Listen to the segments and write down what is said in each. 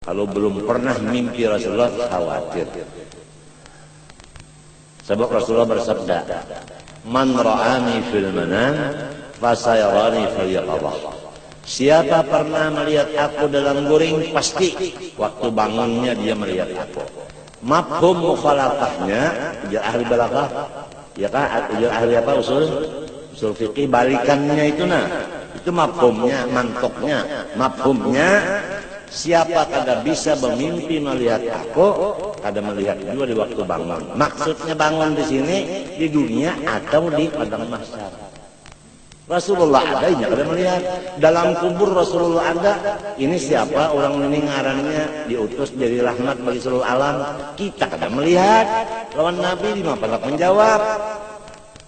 Kalau belum pernah mimpi Rasulullah, khawatir. Sebab Rasulullah bersabda, "Man ra'ani fil manam, fasayarani fil yaqظah." Siapa pernah melihat aku dalam guring, pasti waktu bangunnya dia melihat aku. Mafhum mukhalafahnya, ujar ahli balaghah, ya kan? Ujar ahli apa? Usul fikih, balikannya itu itu mafhumnya, mantoknya, mafhumnya. Siapa kada bisa bermimpi melihat aku, kada melihat juga di waktu bangun. Maksudnya bangun di sini, di dunia atau di padang mahsyar. Rasulullah ada, ini kada melihat. Dalam kubur Rasulullah ada. Ini siapa? Orang ini ngarannya diutus jadi rahmat bagi seluruh alam. Kita kada melihat. Lawan Nabi lima pendak menjawab.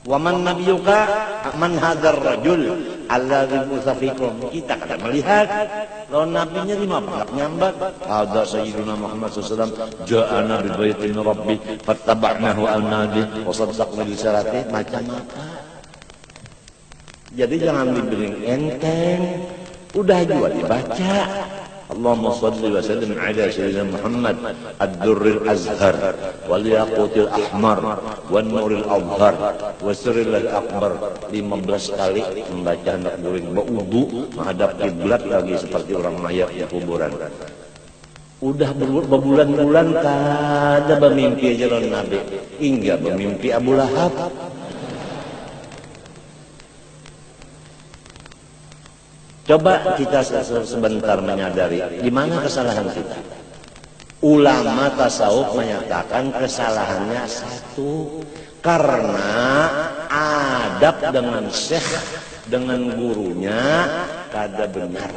Waman nabiyuka man hadzal rajul alladzi musafikum. Kita kada melihat. Lawan nabinya lima pendak nyambat. Hadza sayyiduna Muhammad sallallahu alaihi wasallam ja'ana bi baitin rabbi fattaba'nahu al-nadi wa saddaqna bi syarati, macam-macam. Jadi jangan diberi enteng, udah juga dibaca. Allahumma shalli wa sallim ala sayyidina Muhammad ad-durril azhar wal yaqutil ahmar wan nuril azhar wasiril akbar. 15 kali membaca hendak guring berwudu menghadap kiblat lagi seperti orang mayat di kuburan. Udah berbulan-bulan kada bermimpi aja lawan Nabi, hingga bermimpi Abu Lahab. Coba kita sebentar menyadari di mana kesalahan kita. Ulama tasawuf menyatakan kesalahannya satu, karena adab dengan syekh, dengan gurunya kada benar.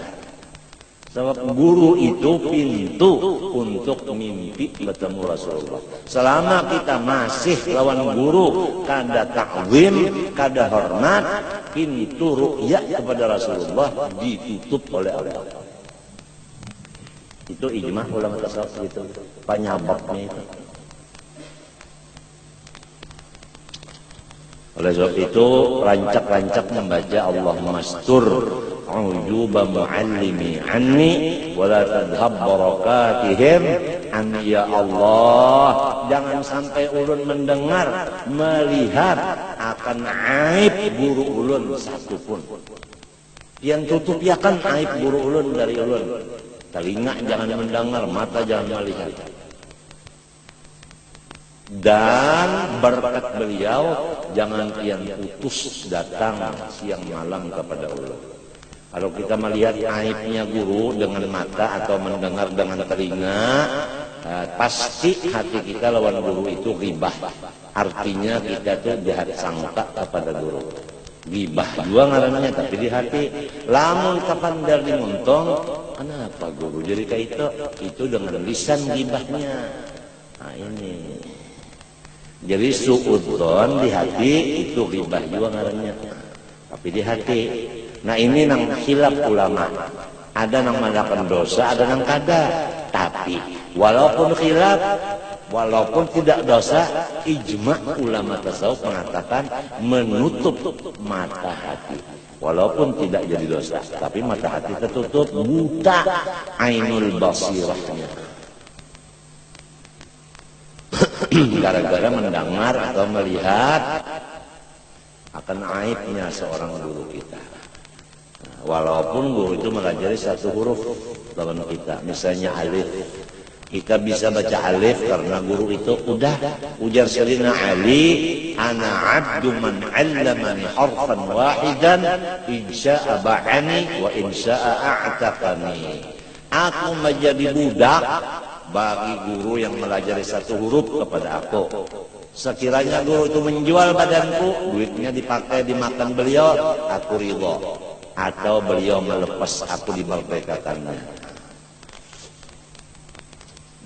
Sebab guru itu pintu untuk mimpi bertemu Rasulullah. Selama kita masih lawan guru, kada ta'zim, kada hormat, pintu ru'ya kepada Rasulullah ditutup oleh Allah. Itu ijma ulama tasawuf itu, penyebabnya itu. Oleh sebab itu rancak-rancak membaca Allahumma astur ujuba muallimi anni wa la tadhhab barakatihim anni, ya Allah, jangan sampai ulun mendengar, melihat akan aib guru ulun satupun. Yang tutup ya kan aib guru ulun dari ulun. Telinga jangan mendengar, mata jangan melihat. Dan berkat beliau jangan kian putus datang siang malam kepada ulun. Kalau kita melihat aibnya guru dengan mata atau mendengar dengan telinga, pasti hati kita lawan guru itu ghibah. Artinya kita tuh jahat sangka kepada guru. Ghibah juga ngarannya, tapi di hati. Lamun kapan dari muntong, kenapa guru jadi kayak itu dengan lisan ghibahnya. Nah ini. Jadi suudzon di hati itu ghibah juga ngarannya. Tapi di hati. Nah ini nang khilaf ulama. Ada nang mengadakan dosa, ada nang kada. Tapi walaupun khilaf, walaupun tidak dosa, ijma ulama tasawuf mengatakan menutup mata hati. Walaupun tidak jadi dosa, tapi mata hati tertutup, buta ainul basirahnya. Gara-gara mendengar atau melihat akan aibnya seorang guru kita. Walaupun guru itu mengajari satu huruf lawan kita, misalnya alif, kita bisa baca alif karena guru itu udah ujar Sayyidina Ali, ana abdu man 'allamani harfan wahidan insya'a ba'ani wa insya'a a'taqani. Aku menjadi budak bagi guru yang melajari satu huruf kepada aku. Sekiranya guru itu menjual badanku, duitnya dipakai dimakan beliau, aku ridho. Atau beliau melepas aku dimerdekakannya.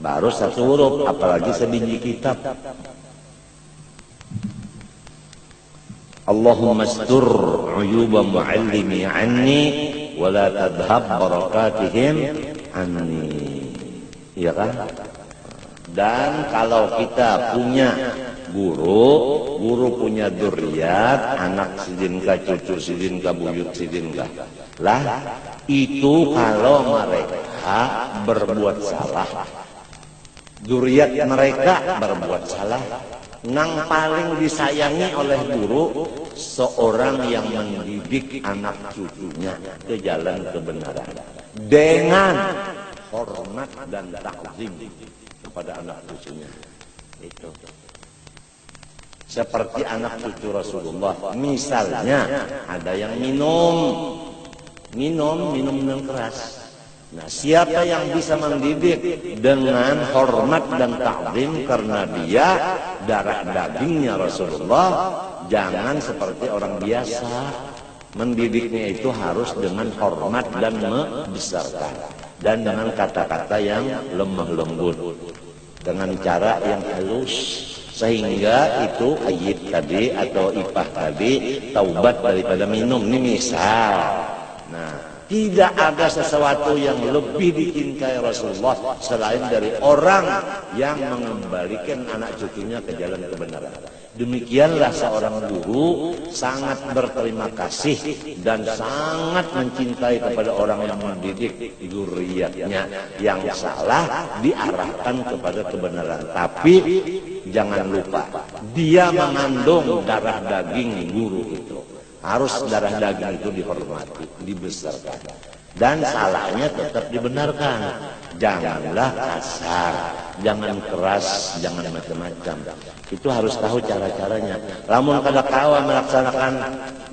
Baru satu huruf, apalagi sebiji kitab. Allahumma astur uyuba muallimi anni wa la tadhhab barakatihim anni. Iya kan? Dan kalau kita punya guru punya dzurriat, anak sidinka, cucu sidinka, buyut sidinka. Lah, itu kalau mereka usaha berbuat salah, dzurriyyat mereka berbuat salah. Nang paling disayangi oleh guru seorang yang mendidik anak cucunya ke jalan kebenaran dengan hormat dan takzim kepada anak cucunya. Itu seperti anak cucu Rasulullah. Misalnya ada yang minum keras. Nah, siapa yang bisa mendidik dengan hormat dan takzim karena dia darah dagingnya Rasulullah, jangan seperti orang biasa. Mendidiknya itu harus dengan hormat dan membesarkan, dan dengan kata-kata yang lemah lembut, dengan cara yang halus, sehingga itu Ayyib tadi atau Ipah tadi taubat daripada minum. Ini misal. Nah, tidak ada sesuatu yang lebih dicintai Rasulullah selain dari orang yang mengembalikan anak cucunya ke jalan kebenaran. Demikianlah seorang guru sangat berterima kasih dan sangat mencintai kepada orang yang mendidik dzurriyyatnya yang salah diarahkan kepada kebenaran. Tapi jangan lupa, dia mengandung darah daging guru itu. Harus darah daging itu dihormati, dibesarkan, dan salahnya tetap dibenarkan. Janganlah kasar, jangan keras, jangan macam-macam. Itu harus tahu cara-caranya. Lamun kada kawa melaksanakan,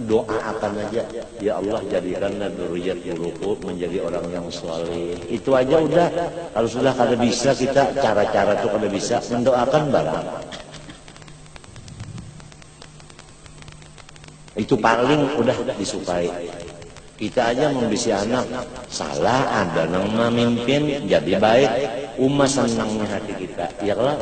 doa akan aja, ya Allah jadikanlah dzurriyyat guruku menjadi orang yang saleh. Itu aja udah. Kalau sudah kada bisa kita cara-cara itu kada bisa, mendoakan barang. Itu paling udah disukai. Kita aja membisi anak salah, ada nang memimpin jadi baik, umat senangnya hati kita, ya lah.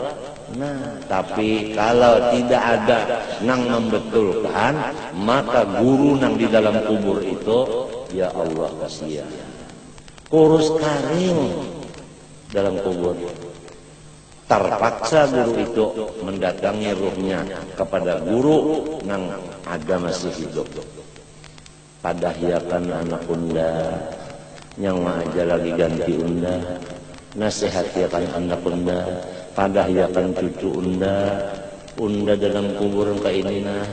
Nah, tapi kalau tidak ada nang membetulkan, maka guru nang di dalam kubur itu, ya Allah kasihan, kurus karing dalam kubur. Terpaksa guru itu mendatangi ruhnya kepada guru nang agama masih hidup. Padahyakan anak unda yang aja lagi ganti unda, nasihatiakan anak unda, padahyakan cucu unda dalam kuburan kayak ini nah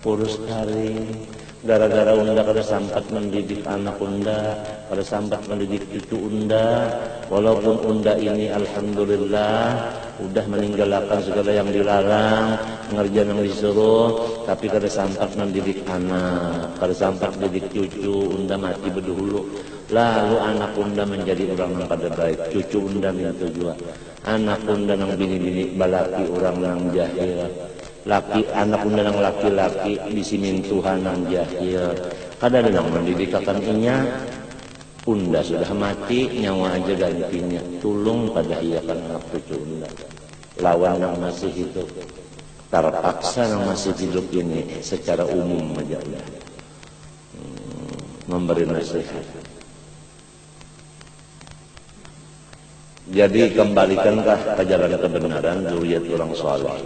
kurus karing. Gara-gara unda kada sempat mendidik anak unda, kada sempat mendidik cucu unda, walaupun unda ini alhamdulillah udah meninggalkan segala yang dilarang, ngerjain yang disuruh, tapi kada sempat mendidik anak, kada sempat mendidik cucu, unda mati berdahulu. Lalu anak unda menjadi orang yang pada baik, cucu unda minta juga. Anak unda nang bini-bini balaki orang yang jahil. Laki anak unda nang laki-laki bisimin Tuhan nang jahil. Kada ada nang mendidikakan inya. Unda sudah mati, nyawa aja gantinya. Tulung pada iyakan anak cucu unda. Lawan yang masih hidup, terpaksa yang masih hidup ini secara umum aja udah memberi nasihat. Jadi kembalikanlah ke jalan kebenaran dzurriyyat orang saleh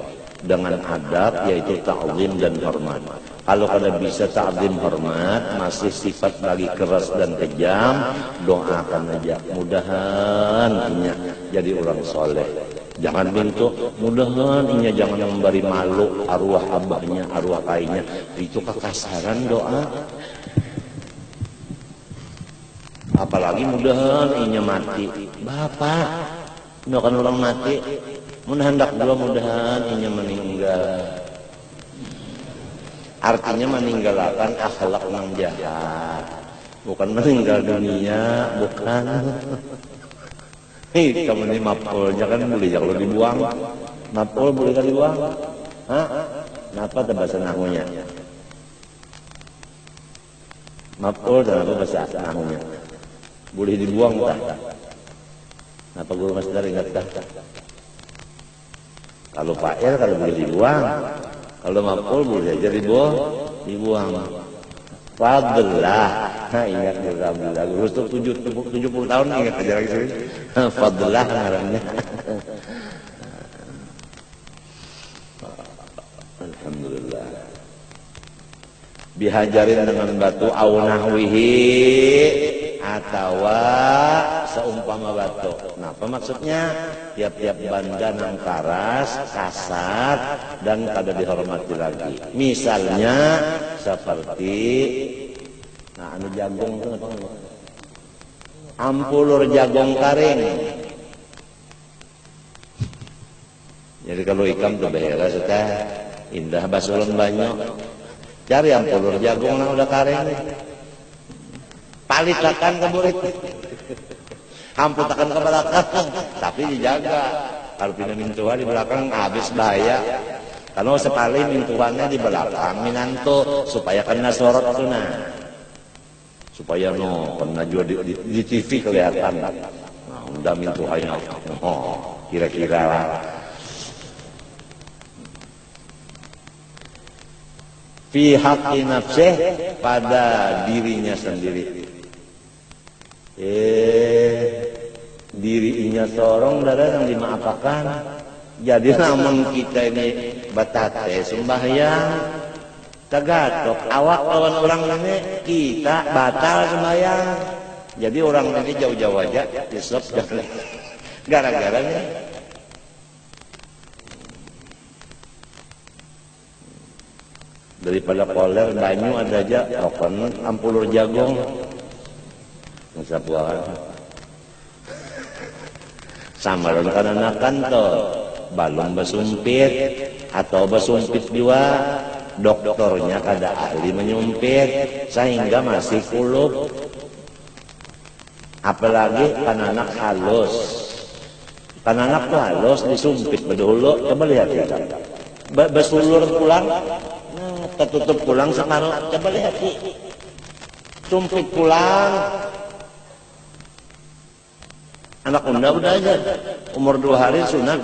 dengan adab, yaitu ta'zim dan hormat. Kalau kada bisa ta'zim hormat, masih sifat lagi keras dan kejam, doakan aja mudahan inya jadi orang soleh. Jangan minta mudahan inya jangan memberi malu arwah abahnya, arwah kainya. Itu kekasaran doa. Apalagi mudahan inya mati. Bapak doakan orang mati, hendak dua mudahan inya meninggal. Artinya meninggalkan akhlak yang jahat, bukan meninggal dunia, bukan. Hei, kamu ini mapol, jangan boleh kalau dibuang. Mapol boleh kan dibuang? Hah? Kenapa bahasa nahunya? Mapol dan apa bahasa nahunya? Boleh dibuang tak? Kenapa guru masdar ingat tak? Kalau fa'il kalau boleh dibuang, kalau maf'ul boleh aja dibuang. Fadlah, nah ingat alhamdulillah. Guru itu 70 tahun ingat aja lagi sih. Fadlah ngarannya. Alhamdulillah. Bihajarin dengan batu au nahwihi atawa seumpama batu. Nah, apa maksudnya? Tiap-tiap banda nang karas, kasar, dan kada dihormati lagi. Misalnya seperti, nah anu jagung itu apa? Ampulur jagung karing. Jadi kalau ikam tuh beres teh indah basulun banyak. Cari ampulur jagung nang udah karing. Palitakan ke murid. Hamputakan ke belakang, tapi dijaga. Kalau pindah mintuan di belakang habis bahaya. Kalau sepali mintuannya di belakang minanto supaya kena sorot tuh nah. Supaya no kena juga di TV kelihatan. Nah, udah mintuannya. Oh, kira-kira lah. Fi haqqi nafsih, pada dirinya sendiri. Dirinya sorong dada yang dimaafkan. Jadi namun kita ini batate sembahyang tagatok awak lawan orang ini kita batal sembahyang. Jadi orang ini jauh-jauh aja disop jangan gara-gara nih. Daripada koler banyu ada aja rokon ampulur jagung masa buahan sama dengan kananakan to balong basumpit atau basumpit juga dokternya kada ahli menyumpit sehingga masih kulup, apalagi kananak halus. Kananak tuh halus disumpit bedulu, coba lihat ya besulur pulang tertutup pulang separuh, coba lihat sih sumpit pulang. Anak unda udah aja umur 2 hari sunat,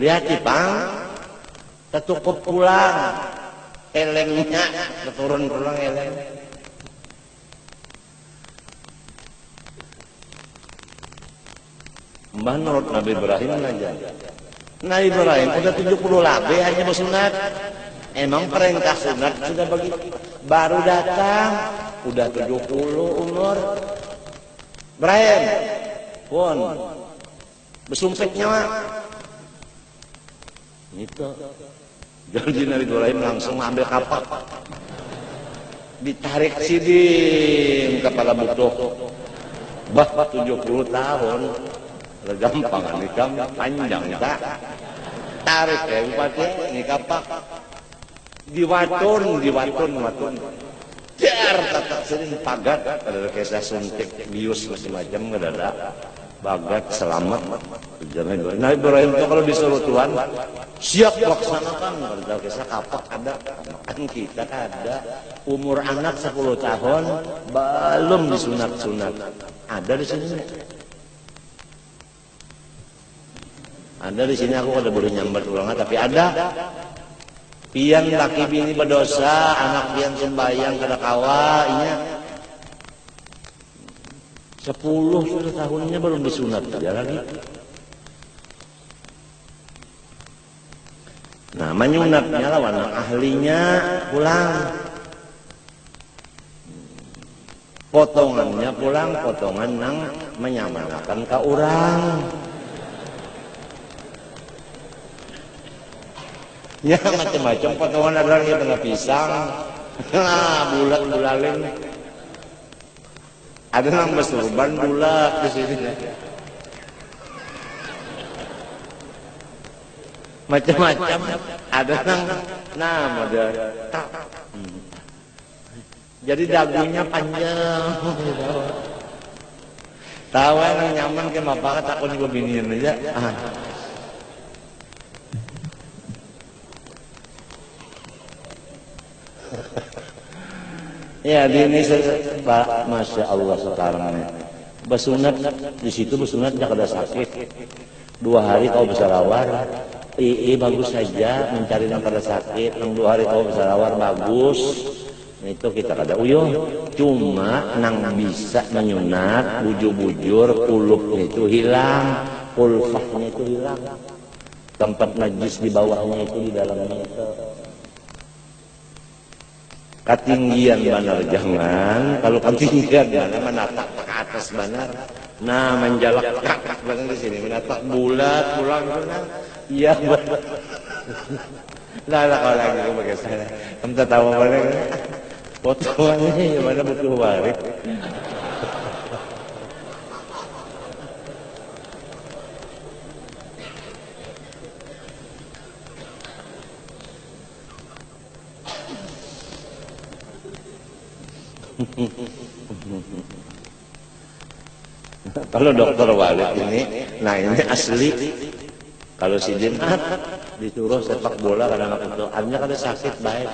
lihat Ipang tertutup pulang elengnya turun pulang eleng. Mbah nurut Nabi Ibrahim aja. Nabi Ibrahim udah 70 lebih hanya bersunat. Emang perintah sunat sudah begitu. Baru datang udah 70 umur. Ibrahim pun besumpitnya mah itu. Jadi Nabi Ibrahim langsung ambil kapak, ditarik siding kepala butuh. Bah 70 tahun, gampang nikah panjang tak? Tarik ya bupati ini kapak, diwatun. Jar tatak sering pagat, ada kisah suntik bius macam-macam ada. Bagat selamat. Nah Ibrahim itu kalau disuruh Tuhan siap laksanakan. Kalau kisah kapak ada, kan kita ada. Umur anak 10 tahun belum disunat-sunat. Ada di sini. Ada di sini aku kada boleh nyambat ulang, tapi ada. Pian laki bini berdosa, anak pian sembahyang kada kawainya. 10 sudah tahunnya belum disunat aja lagi. Nah, menyunatnya lawan ahlinya pulang. Potongannya pulang, potongan nang menyamanakan ke orang. Ya macam-macam potongan ada lagi tengah pisang. Bulat-bulalin. Ada nang besurban bulat di sini. Macam-macam. Ada nang ada. Jadi dagunya panjang. Tahu nang nyaman ke bapak takut juga binian aja. Ya di ini masya Allah sekarang ini bersunat di situ bersunatnya kada sakit 2 hari kau bersalawar bagus saja mencari yang kada sakit yang 2 hari kau bersalawar bagus itu kita kada uyuh cuma nang bisa menyunat bujur-bujur kulupnya itu hilang kulfahnya itu hilang tempat najis di bawahnya itu di dalamnya itu ketinggian benar jangan kalau ketinggian jangan menatap ke atas benar Nah, menjalak barang di sini menatap bulat pulang kan. Iya, betul. Lah kalau lagi ke bagian sana. Kamu tahu mana? Fotonya mana butuh waris. Kalau dokter Walid ini, nah ini asli. Kalau si Jinat disuruh sepak bola karena kebutuhannya kada sakit baik.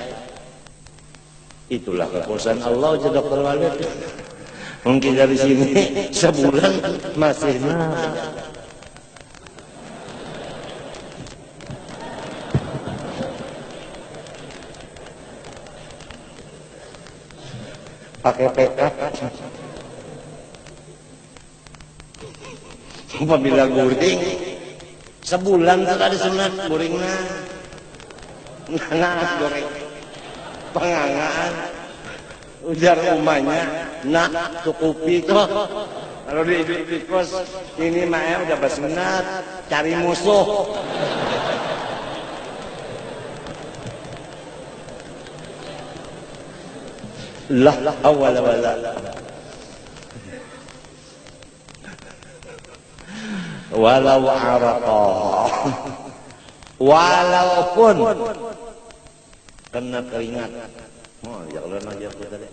Itulah kekuasaan Allah aja dokter Walid. Mungkin dari sini sebulan masih pakai PK. Apabila guring sebulan sudah disunat guringnya. Nah, goreng pengangaan ujar rumahnya nak cukupi kok. Kalau di kos ini mah udah bersunat cari musuh. Lah awal wala walau araqah, walaupun kena keringat. Oh, ya Allah aja aku tadi.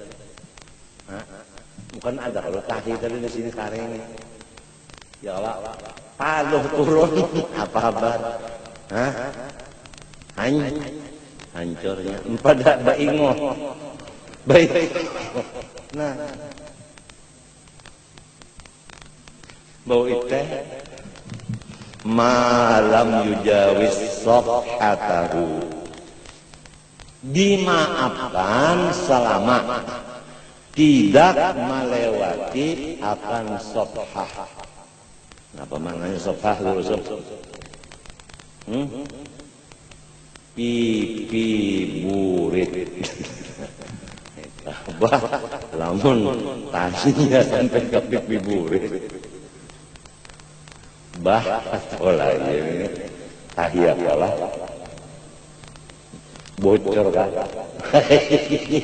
Bukan ada kalau tahi tadi di sini kareng. Ya Allah, paluh turun apa kabar? Hancurnya. Pada baingo. Baik. Nah. Bau itu malam yujawis sofhatahu, dimaafkan selama tidak melewati akan sofhah. Apa maknanya sofhah dulu sob? Pipi burit. Bah, lamun tasinya sampai ke pipi burit. Bah, olah ini tahiyat olah bocor kan?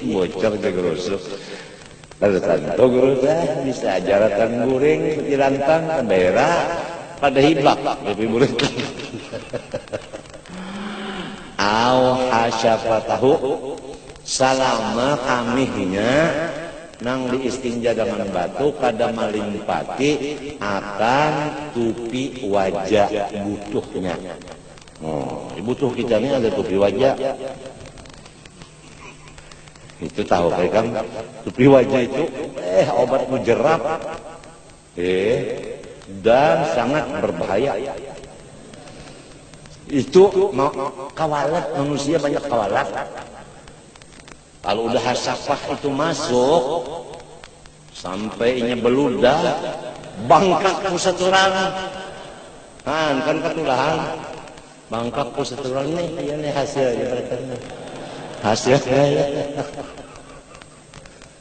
Bocor ke gerusuk. Kalau tanto gerusuk bisa ajaratan guring setilantang berak pada hibak lebih murid. Au hasyafatahu salama kamihnya nang diistinja dengan batu kada melimpati akan tupi wajah butuhnya. Oh, butuh kita ini ada tupi wajah. Itu tahu kan? Tupi wajah itu obat mujarab. Dan sangat berbahaya. Itu kawalat, manusia banyak kawalat. Kalau udah hasafah itu masuk sampai beludah bangkak pusat orang kan ketulahan bangkak pusat orang ini hasilnya hasilnya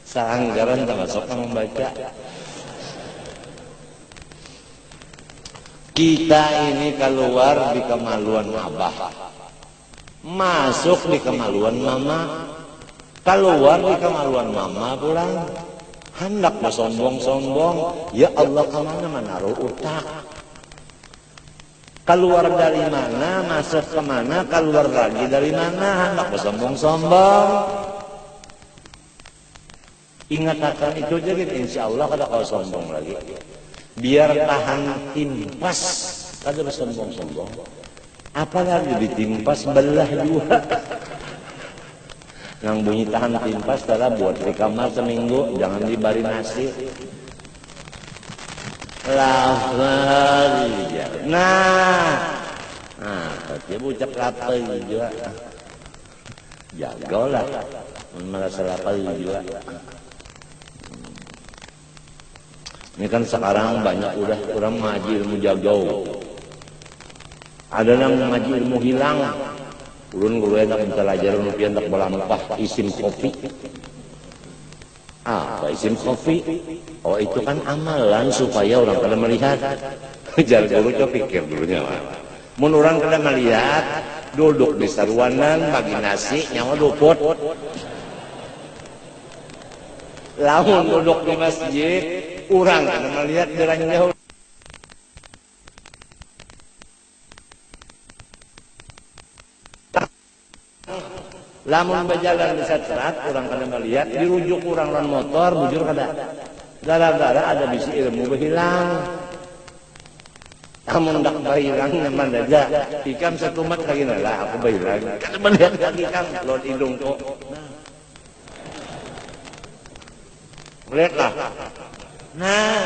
seanggaran termasuk membaca. Kita ini keluar di kemaluan abah, masuk di kemaluan mama, keluar di kemaluan mama pulang. Hendak bersombong-sombong, ya Allah kemana menaruh utak. Keluar dari mana, masuk kemana, keluar lagi dari mana, hendak bersombong-sombong. Ingat akan itu jadi insya Allah kada kau sombong lagi. Biar tahan timpas, kada bersombong-sombong. Apalagi ditimpas belah dua. Yang bunyi tahan timpas adalah buat di kamar seminggu, jangan dibari nasi. Lapar ya. Nah, dia bucak lapar juga. Jagalah, merasa lapar juga. Ini kan sekarang banyak udah orang ngaji ilmu jagau. Ada yang ngaji ilmu hilang. Ulun gue nak belajar rupiah nak belampah isim kopi. Apa isim khafi? Oh itu kan amalan supaya orang kada melihat. Jangan guru coba pikir dulunya. Mun orang kada melihat, duduk di saruanan bagi nasi nyawa luput. Lamun duduk di masjid, orang kada melihat derang jauh. Lamun berjalan di satrat, orang kada melihat, dirujuk orang lan motor, bujur kada. Gara-gara ada bisi ilmu berhilang. Amun dak bahilang nyaman aja. Ikam satumat lagi lah, aku bahilang. Kada melihat lagi kan, lord hidung kok. Melihatlah. Nah,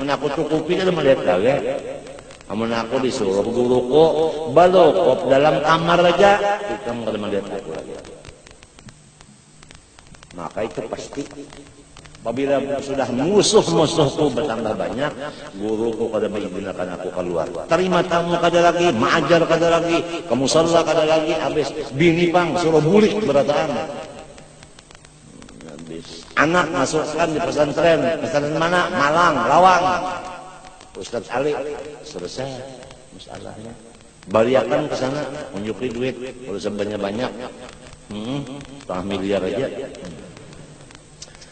menaku cukupi kada melihat lagi. Amun aku disuruh guruku balokop dalam kamar aja, ikam kada melihat aku lagi. Maka itu pasti apabila sudah musuh-musuhku bertambah banyak, guruku kada mengizinkan aku keluar. Terima tamu kada lagi, mengajar kada lagi, kamu musalla kada lagi, habis bini pang suruh bulik berataan. Habis anak masukkan di pesantren mana? Malang, Lawang. Ustadz Ali selesai masalahnya. Baliakan ke sana, unjuki duit, kalau sebanyak-banyak. Setengah miliar aja.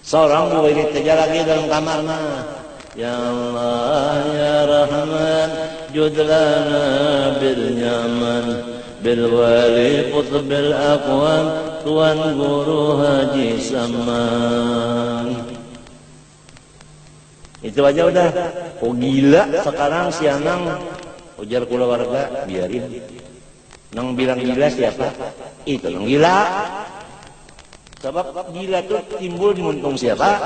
Seorang murid aja lagi dalam kamar mah. Ya Allah ya Rahman judlana bil nyaman bil wali qutbil aqwam tuan guru Haji Saman. Itu aja udah. Oh gila sekarang si Anang ujar keluarga biarin. Nang bilang gila siapa? Itu nang gila. Sebab gila itu timbul di muntung siapa?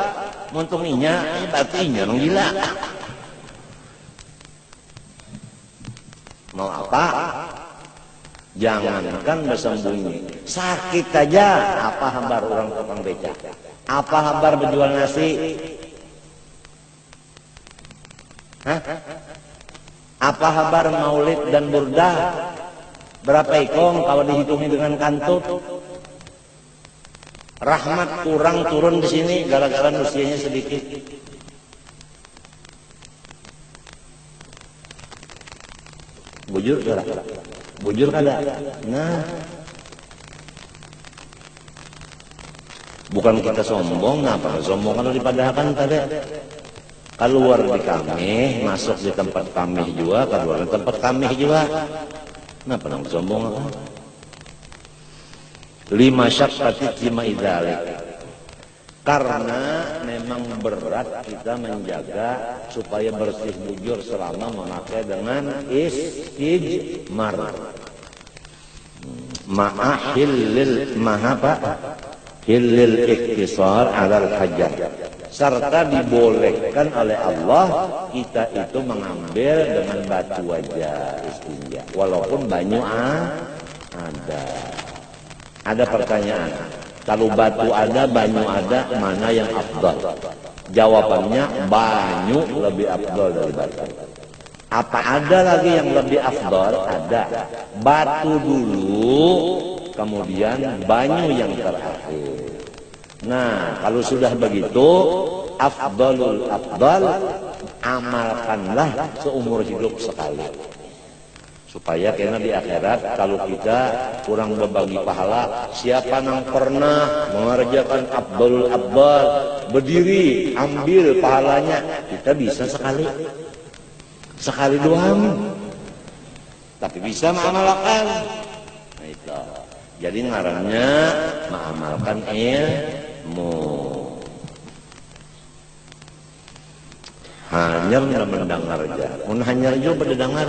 Muntung inya, berarti inya nang gila. Mau apa? Jangankan bersembunyi. Sakit aja. Apa habar orang tukang beca? Apa habar berjual nasi? Hah? Apa habar maulid dan burdah? Berapa ikong kalau dihitungi dengan kantut? Rahmat kurang turun di sini gara-gara usianya sedikit. Bujur kada? Bujur kada? Nah, bukan kita sombong, apa sombong kalau dipadahkan tadi. Keluar di kami, masuk di tempat kami juga, keluar di tempat kami juga. Kenapa nang sombong apa? Lima syaqqati lima idzalik. Karena memang berat kita menjaga supaya bersih bujur selama memakai dengan istijmar. Ma'ahillil mahapa hillil iktisar alal hajar. Serta dibolehkan oleh Allah kita itu mengambil dengan batu aja istinja. Walaupun banyu ada. Ada pertanyaan, kalau batu ada, banyu ada, mana yang afdal? Jawabannya, banyu lebih afdal dari batu. Apa ada lagi yang lebih afdal? Ada. Batu dulu, kemudian banyu yang terakhir. Nah, kalau sudah begitu, afdalul afdal, amalkanlah seumur hidup sekali. Supaya karena di akhirat kalau kita kurang berbagi pahala, siapa yang pernah mengerjakan afdalul afdal, berdiri ambil pahalanya, kita bisa sekali doang, tapi bisa mengamalkan. Nah itu jadi ngarannya mengamalkan ilmu. Hanyar mendengar aja, mun hanyar juga mendengar.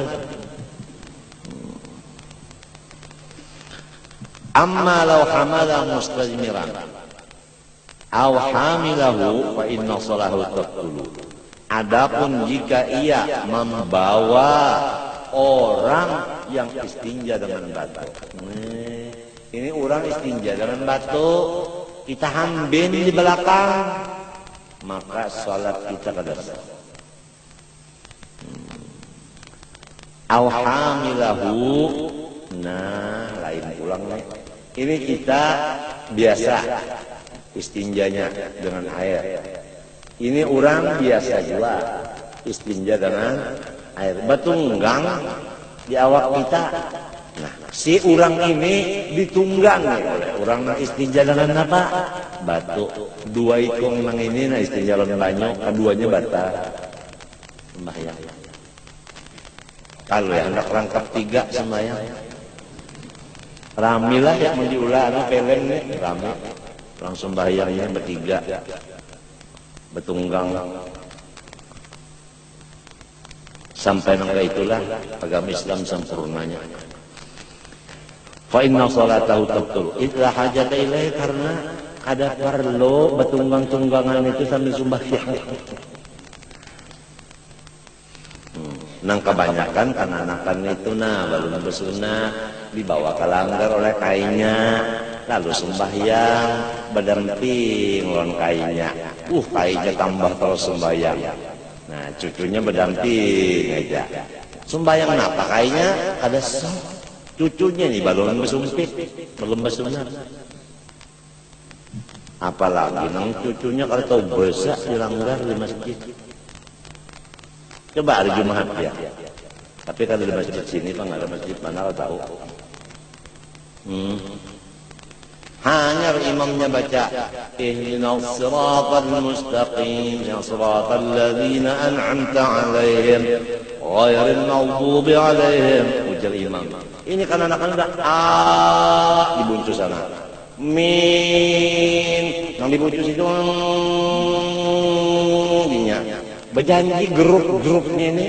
Amma law hamala mustajmiran aw hamilahu fa inna salahu taqtulu. Adapun jika ia membawa orang yang istinja dengan batu. Ini orang istinja dengan batu, kita hambin di belakang, maka salat kita kada sah. Aw hamilahu, nah lain pulang nih. Ini kita biasa istinjanya dengan air. Ini orang biasa juga istinja dengan air. Batunggang di awak kita. Nah, si orang ini ditunggang oleh orang istinja dengan apa? Batu. Dua ikong nang ini nah istinja lawan banyu, keduanya bata. Sembahyang. Kalau ya hendak rangkap 3 sembahyang. Ramilah ya mau diulah anu pelem nih, rame. Langsung sembahyangnya bertiga. Betunggang. Sampai nang itulah agama Islam sempurnanya. Fa inna salatahu tabtul idza hajata ilaihi, karena ada perlu betunggang-tunggangan itu sambil sembahyang. Nang kebanyakan karena anakan itu balun bersunah dibawa ke langgar oleh kainnya, lalu sembahyang berdamping lawan kainnya. Kainnya tambah terus sembahyang. Nah, cucunya berdamping aja. Sembahyang apa kainnya? Ada cucunya nih balon bersumpit, belum bersunah. Apalagi nang cucunya kalau tahu besar di langgar di masjid. Coba hari Jumat ya. Tapi kalau di masjid sini Pak nggak ada masjid mana tahu. Hanya imamnya baca ihdinas siratal mustaqim siratal ladzina an'amta 'alaihim ghairil maghdubi 'alaihim. Ujar imam. Ini kan anak-anak udah dibuncu sana. Min yang dibuncu itu dinya. Berjanji grup-grupnya ini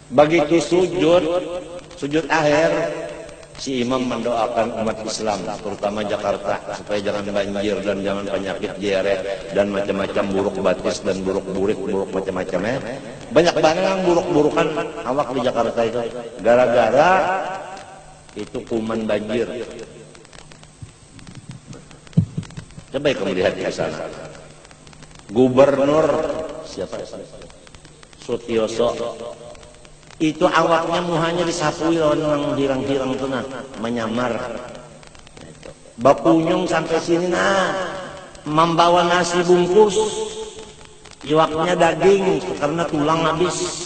begitu sujud akhir si imam mendoakan umat Islam terutama Jakarta supaya jangan banjir dan jangan penyakit diare dan macam-macam buruk batis dan buruk burik buruk macam-macam ya. Banyak banget yang buruk-burukan awak di Jakarta itu gara-gara itu kuman banjir. Coba kamu lihat di sana. Gubernur siapa? Sutioso itu awaknya muhanya disapui orang hirang-hirang itu menyamar. Bapunyung sampai sini membawa nasi bungkus, iwaknya daging karena tulang habis,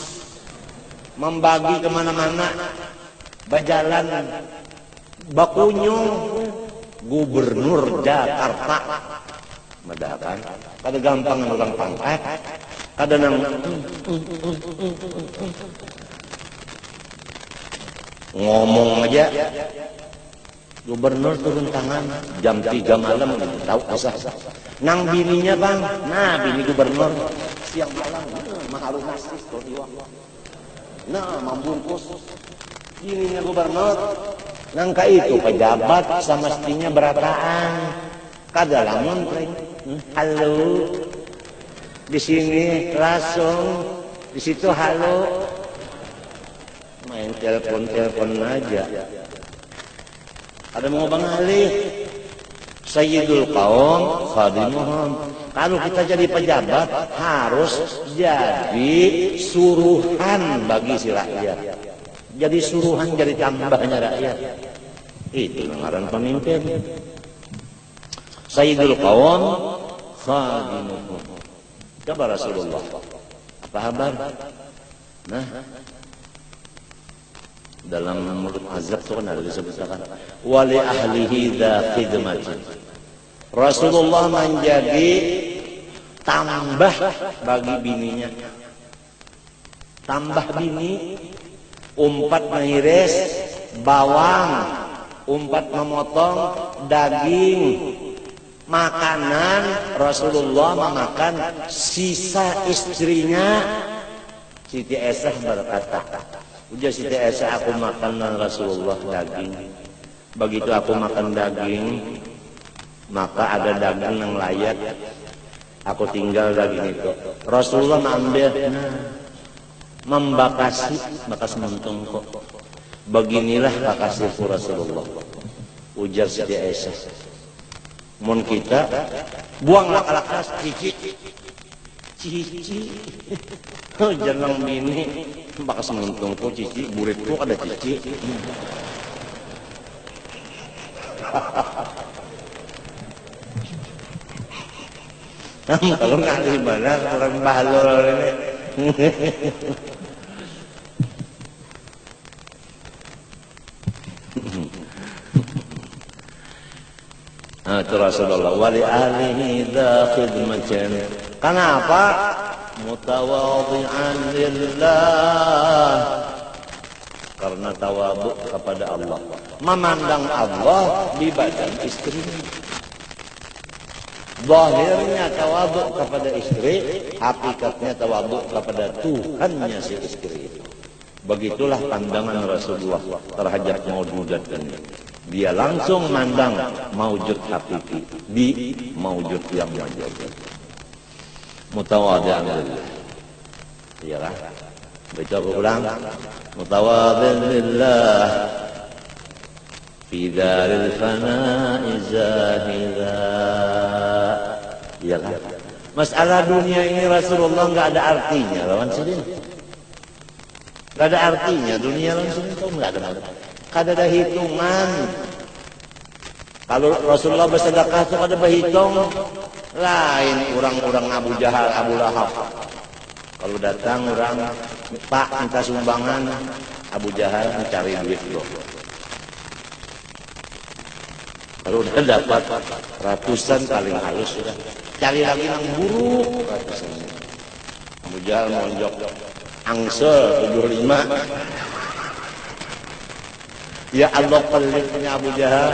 membagi kemana-mana, berjalan. Bapunyung Gubernur Jakarta. Madakan, kada gampang orang pangkat, kada nang ngomong aja. Gubernur turun tangan jam 3 malam tahu asah. Nang bininya bang, bini gubernur siang malam maharu nasi iwak. Membungkus bininya gubernur. Nangka itu pejabat sama mestinya berataan. Kada lamun halo di sini langsung di situ halo main telepon aja. Ada mau bang Ali Sayyidul Qaum khadimuhum. Kalau kita jadi pejabat harus jadi suruhan bagi si rakyat. Jadi suruhan jadi tambahnya rakyat. Itu ngaran pemimpin. Sayyidul Qaum khadimuhum. Coba Rasulullah apa kabar? Dalam mulut azab itu kan ada disebutkan wali ahlihi dza khidmatin. Rasulullah menjadi tambah bagi bininya. Tambah bini umpat mengiris bawang, umpat memotong daging. Makanan Rasulullah memakan sisa istrinya. Siti Aisyah berkata, ujar Siti Aisyah, aku makan Rasulullah daging. Begitu aku makan daging, maka ada daging yang layak. Aku tinggal daging itu. Rasulullah mengambil, membakasi, bakas muntung kok. Beginilah bakasiku Rasulullah. Ujar Siti Aisyah. Mun kita buanglah kalakas cici jangan bini bakas menguntungku cici buritku ada cici Kalau nggak di mana orang bahlul ini. Itu Rasulullah wali alihi dha khidmatin. Kenapa? Mutawadhi'an lillah. Karena tawadhu kepada Allah. Memandang Allah di badan istrinya. Zahirnya tawadhu kepada istri, hakikatnya tawadhu kepada Tuhannya si istri itu. Begitulah pandangan Rasulullah terhadap maujudat ini. Dia langsung mandang maujud hakiki di maujud yang majaz. Mutawadhi'an lillah. Iyalah. Baca ulang. Mutawadhi'an lillah. Fi daril fana'i zahida. Iyalah. Masalah dunia ini Rasulullah enggak ada artinya lawan sini. Enggak ada artinya dunia lawan sini itu enggak ada. Kada ada hitungan. Kalau Rasulullah bersedekah itu kada berhitung. Lain orang-orang Abu Jahal, Abu Lahab. Kalau datang orang Pak minta sumbangan, Abu Jahal mencari duit loh. Kalau udah dapat ratusan paling halus sudah. Cari lagi yang buruk ratusan. Abu Jahal monjok angsel 75. Ya Allah pelitnya Abu Jahal.